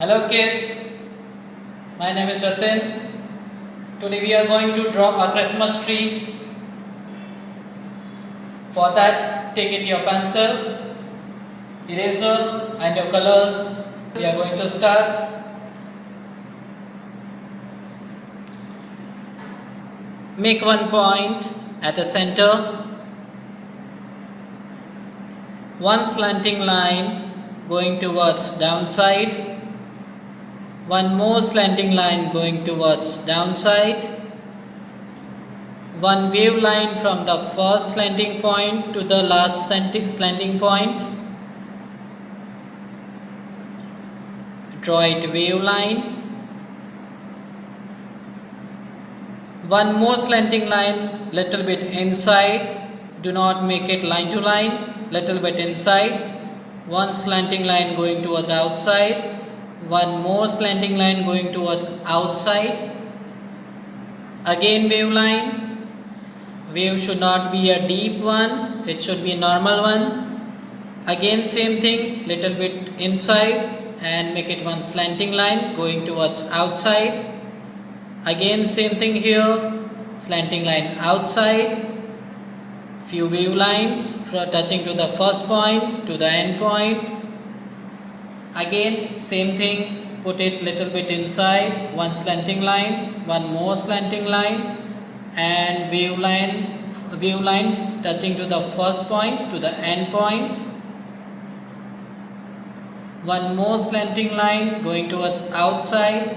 Hello kids, my name is Jatin. Today we are going to draw a Christmas tree. For that, take it your pencil, eraser and your colors. We are going to start. Make one point at the center, one slanting line going towards downside, one more slanting line going towards downside, one wave line from the first slanting point to the last slanting point. Draw it wave line. One more slanting line little bit inside. Do not make it line to line, little bit inside. One slanting line going towards outside. One more slanting line going towards outside. Again wave line. Wave should not be a deep one, it should be a normal one. Again same thing, little bit inside and make it one slanting line going towards outside. Again same thing here, slanting line outside. Few wave lines touching to the first point to the end point. Again same thing, put it little bit inside, one slanting line, one more slanting line and wave line touching to the first point to the end point. One more slanting line going towards outside,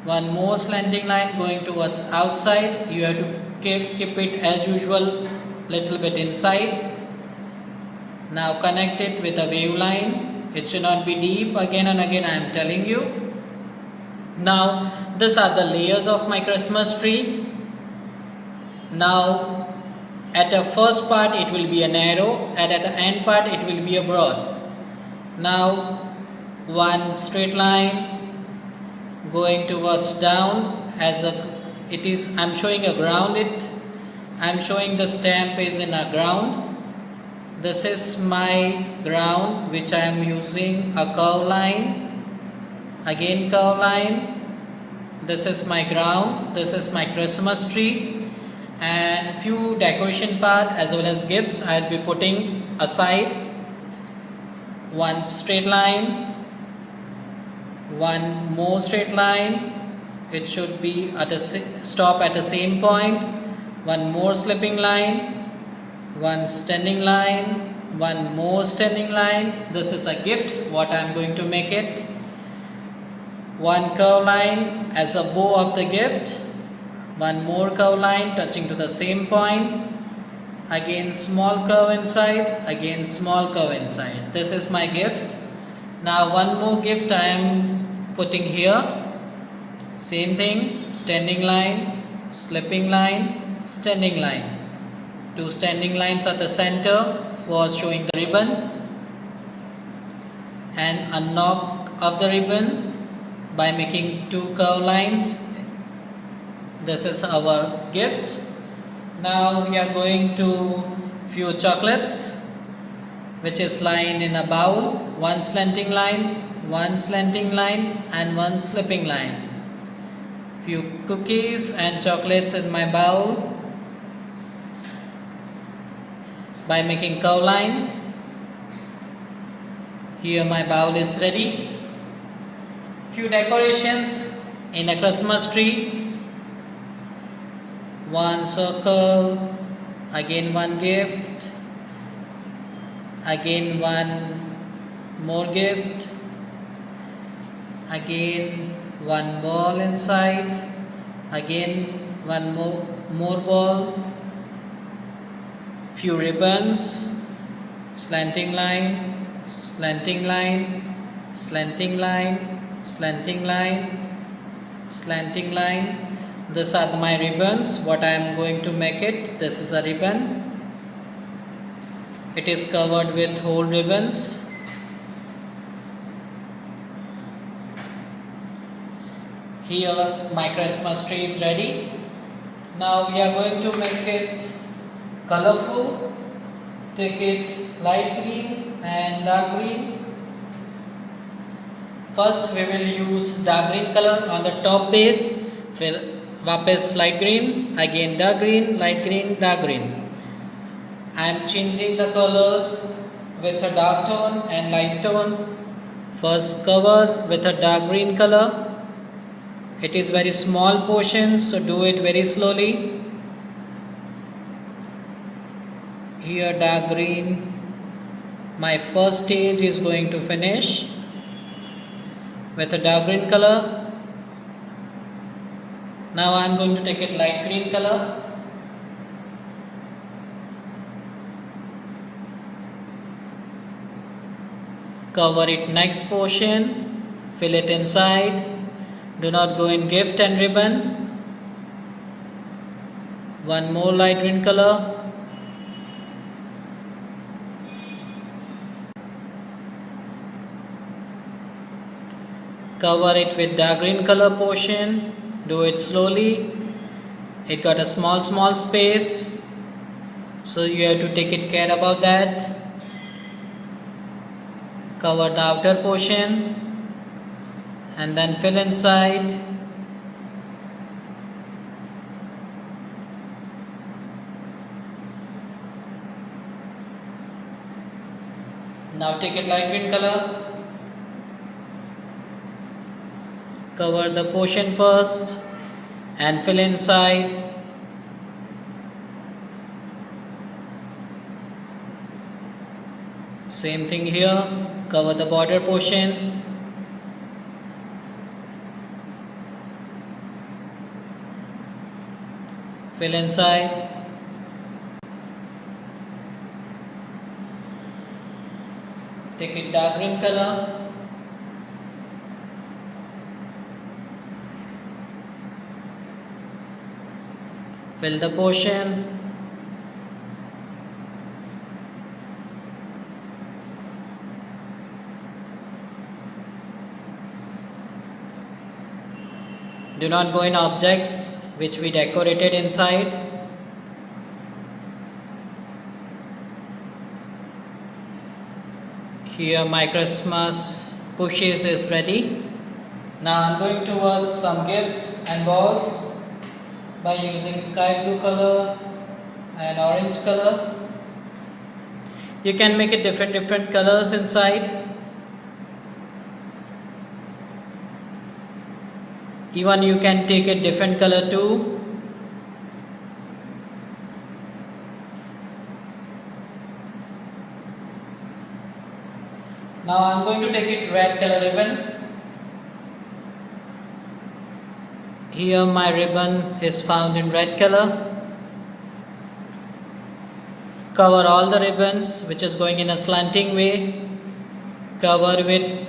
one more slanting line going towards outside. You have to keep it as usual little bit inside. Now connect it with a wave line. It should not be deep, again and again I am telling you. Now these are the layers of my Christmas tree. Now at the first part it will be a narrow and at the end part it will be a broad. Now one straight line going towards down as I am showing a ground I am showing the stamp is in a ground. This is my ground which I am using a curve line, again curve line. This is my ground, this is my Christmas tree and few decoration part as well as gifts I will be putting aside. One straight line, one more straight line, it should be at a stop at the same point. One more slipping line, one standing line, one more standing line. This is a gift what I am going to make it. One curve line as a bow of the gift, one more curve line touching to the same point, again small curve inside, again small curve inside. This is my gift. Now one more gift I am putting here. Same thing, standing line, slipping line, standing line. Two standing lines at the center for showing the ribbon and a knock of the ribbon by making two curve lines. This is our gift. Now we are going to few chocolates which is lying in a bowl. One slanting line, one slanting line and one slipping line. Few cookies and chocolates in my bowl by making curve line. Here my bowl is ready. Few decorations in a Christmas tree. One circle, again one gift, again one more gift, again one ball inside, again one more ball, few ribbons, slanting line, slanting line, slanting line, slanting line, slanting line. These are my ribbons what I am going to make it. This is a ribbon. It is covered with whole ribbons. Here my Christmas tree is ready. Now we are going to make it colorful. Take it light green and dark green. first we will use dark green color on the top base, फिर वापस light green, again dark green, light green, dark green. I am changing the colors with a dark tone and light tone. First cover with a dark green color. It is very small portion, so do it very slowly. Here dark green. My first stage is going to finish with a dark green color. Now I am going to take it light green color. Cover it next portion, fill it inside. Do not go in gift and ribbon. One more light green color. Cover it with dark green color portion. Do it slowly. It got a small space, so you have to take it care about that. Cover the outer portion and then fill inside. Now take it light green color. Cover the portion first and fill inside. Same thing here. Cover the border portion. Fill inside. Take it dark green color. Fill the portion. Do not go in objects which we decorated inside. Here my Christmas pushes is ready. Now I am going towards some gifts and balls by using sky blue color and orange color. You can make it different colors inside. Even you can take a different color too. Now I am going to take it red color ribbon. Here my ribbon is found in red color. Cover all the ribbons which is going in a slanting way. Cover with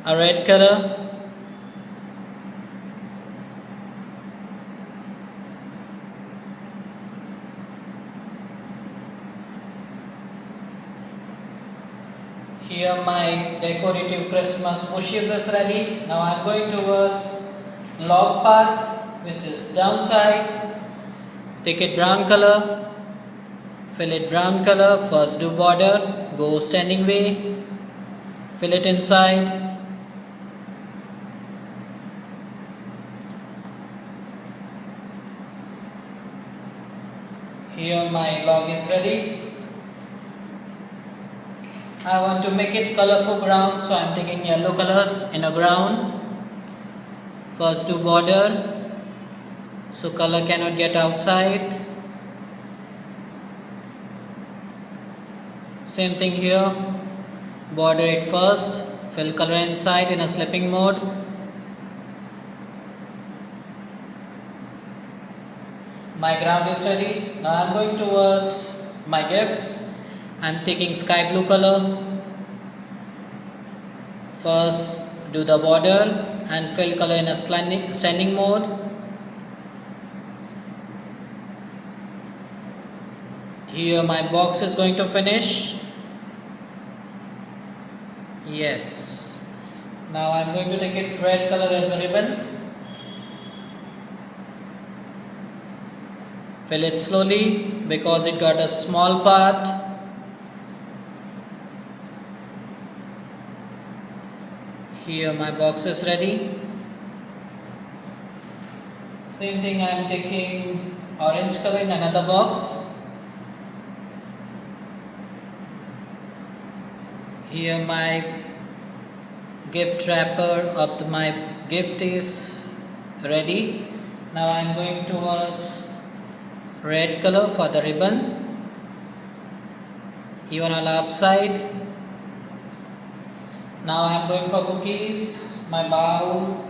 a red color. Here my decorative Christmas bushes is ready. Now I am going towards log part which is downside. Take it brown color. Fill it brown color. First do border. Go standing way. Fill it inside. Here my log is ready. I want to make it colorful ground, so I am taking yellow color in a ground. First do border, so color cannot get outside. Same thing here, border it first, fill color inside in a slipping mode. My ground is ready. Now I am going towards my gifts. I am taking sky blue color. First do the border and fill color in a standing mode. Here my box is going to finish. Yes. Now I am going to take it red color as a ribbon. Fill it slowly because it got a small part. Here my box is ready. Same thing, I am taking orange color in another box. Here my gift wrapper of my gift is ready. Now I am going towards red color for the ribbon. Even on the upside. Now I am going for cookies. My bowl,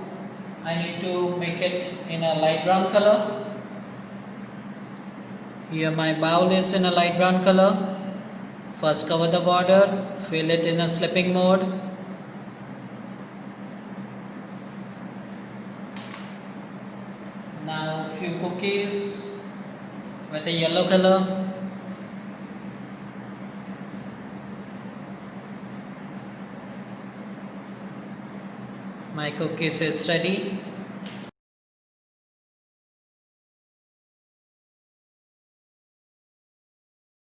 I need to make it in a light brown color. Here my bowl is in a light brown color. First cover the border, fill it in a slipping mode. Now few cookies with a yellow color. My cookies is ready.